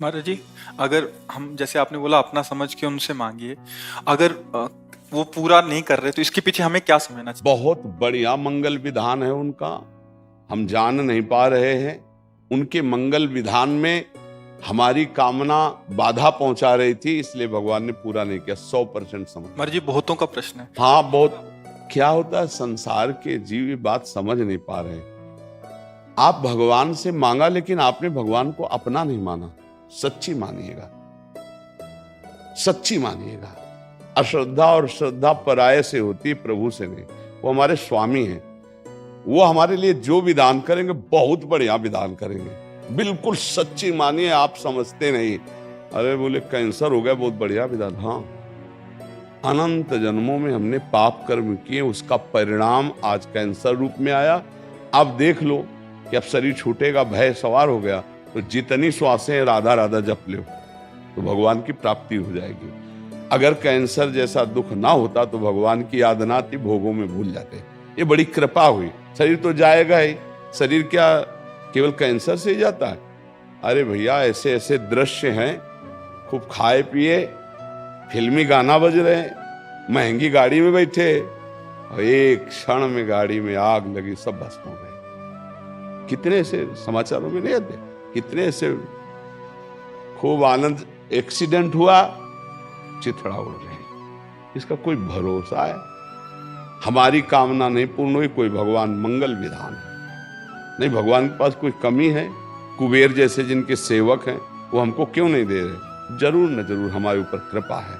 महाराज जी, अगर हम जैसे आपने बोला अपना समझ के उनसे मांगिए, अगर वो पूरा नहीं कर रहे तो इसके पीछे हमें क्या समझना चाहिए? बहुत बढ़िया मंगल विधान है उनका, हम जान नहीं पा रहे हैं। उनके मंगल विधान में हमारी कामना बाधा पहुंचा रही थी, इसलिए भगवान ने पूरा नहीं किया। 100% समझ। महाराज जी, बहुतों का प्रश्न है। हाँ, बहुत। क्या होता है, संसार के जीव ये बात समझ नहीं पा रहे। आप भगवान से मांगा, लेकिन आपने भगवान को अपना नहीं माना। सच्ची मानिएगा, सच्ची मानिएगा। अश्रद्धा और श्रद्धा पराये से होती है, प्रभु से नहीं। वो हमारे स्वामी हैं, वो हमारे लिए जो विधान करेंगे बहुत बढ़िया विधान करेंगे। बिल्कुल सच्ची मानिए, आप समझते नहीं। अरे बोले कैंसर हो गया, बहुत बढ़िया विधान। हाँ, अनंत जन्मों में हमने पाप कर्म किए, उसका परिणाम आज कैंसर रूप में आया। अब देख लो कि अब शरीर छूटेगा, भय सवार हो गया, तो जितनी श्वासें राधा राधा जप लो तो भगवान की प्राप्ति हो जाएगी। अगर कैंसर जैसा दुख ना होता तो भगवान की याद ना आती, भोगों में भूल जाते। ये बड़ी कृपा हुई। शरीर तो जाएगा ही, शरीर क्या केवल कैंसर से ही जाता है? अरे भैया, ऐसे ऐसे दृश्य हैं, खूब खाए पिए, फिल्मी गाना बज रहे, महंगी गाड़ी में बैठे, और एक क्षण में गाड़ी में आग लगी, सब भस्म हो गए। कितने ऐसे समाचारों में नहीं आते? कितने ऐसे खूब आनंद, एक्सीडेंट हुआ, चिथड़ा उड़ रहे। इसका कोई भरोसा है? हमारी कामना नहीं पूर्ण हुई, कोई भगवान मंगल विधान है नहीं। भगवान के पास कोई कमी है? कुबेर जैसे जिनके सेवक हैं, वो हमको क्यों नहीं दे रहे? जरूर न जरूर हमारे ऊपर कृपा है।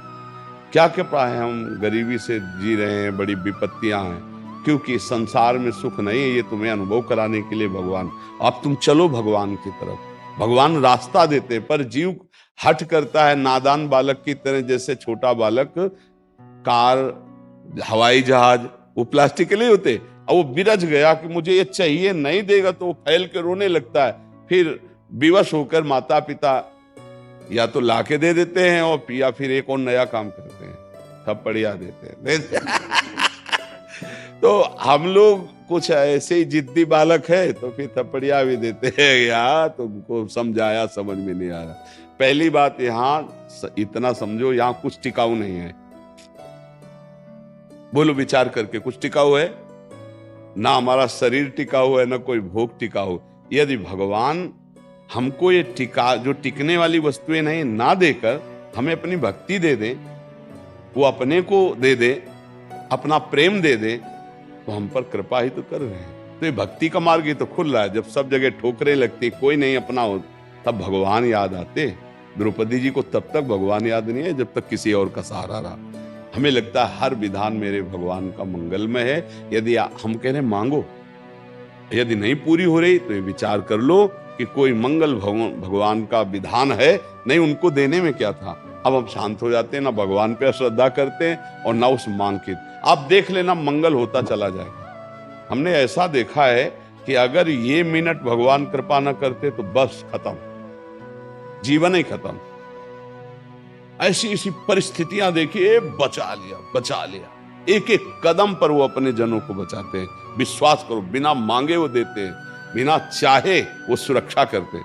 क्या कृपा है? हम गरीबी से जी रहे हैं, बड़ी विपत्तियां हैं, क्योंकि संसार में सुख नहीं है। ये तुम्हें अनुभव कराने के लिए भगवान, अब तुम चलो भगवान की तरफ। भगवान रास्ता देते, पर जीव हट करता है नादान बालक की तरह। जैसे छोटा बालक कार, हवाई जहाज, वो प्लास्टिक के लिए होते, और वो बिरज गया कि मुझे ये चाहिए, नहीं देगा तो वो फैल के रोने लगता है। फिर विवश होकर माता पिता या तो लाके दे देते हैं, और या फिर एक और नया काम करते हैं, थप्पड़िया देते हैं। तो हम लोग कुछ ऐसे ही जिद्दी बालक है, तो फिर थप्पड़िया भी देते हैं। यार तुमको समझाया, समझ में नहीं आ रहा। पहली बात, यहां इतना समझो, यहां कुछ टिकाऊ नहीं है। बोलो विचार करके, कुछ टिकाऊ है? ना हमारा शरीर टिकाऊ है, ना कोई भोग टिकाऊ। यदि भगवान हमको ये जो टिकने वाली वस्तुएं नहीं ना देकर हमें अपनी भक्ति दे दे, वो अपने को दे दे, अपना प्रेम दे दे, तो हम पर कृपा ही तो कर रहे हैं। तो ये भक्ति का मार्ग ही तो खुल रहा है। जब सब जगह ठोकरें लगती, कोई नहीं अपना हो, तब भगवान याद आते। द्रौपदी जी को तब तक भगवान याद नहीं है जब तक किसी और का सहारा रहा। हमें लगता है हर विधान मेरे भगवान का मंगलमय है। यदि हम कह रहे मांगो, यदि नहीं पूरी हो रही तो ये विचार कर लो कि कोई मंगल भगवान का विधान है नहीं। उनको देने में क्या था? अब हम शांत हो जाते हैं, ना भगवान पे श्रद्धा करते हैं और ना उस मांग की। आप देख लेना, मंगल होता चला जाएगा। हमने ऐसा देखा है कि अगर ये मिनट भगवान कृपा न करते तो बस खत्म, जीवन ही खत्म। ऐसी ऐसी परिस्थितियां देखिए, बचा लिया, बचा लिया। एक एक कदम पर वो अपने जनों को बचाते हैं। विश्वास करो, बिना मांगे वो देते हैं, बिना चाहे वो सुरक्षा करते हैं।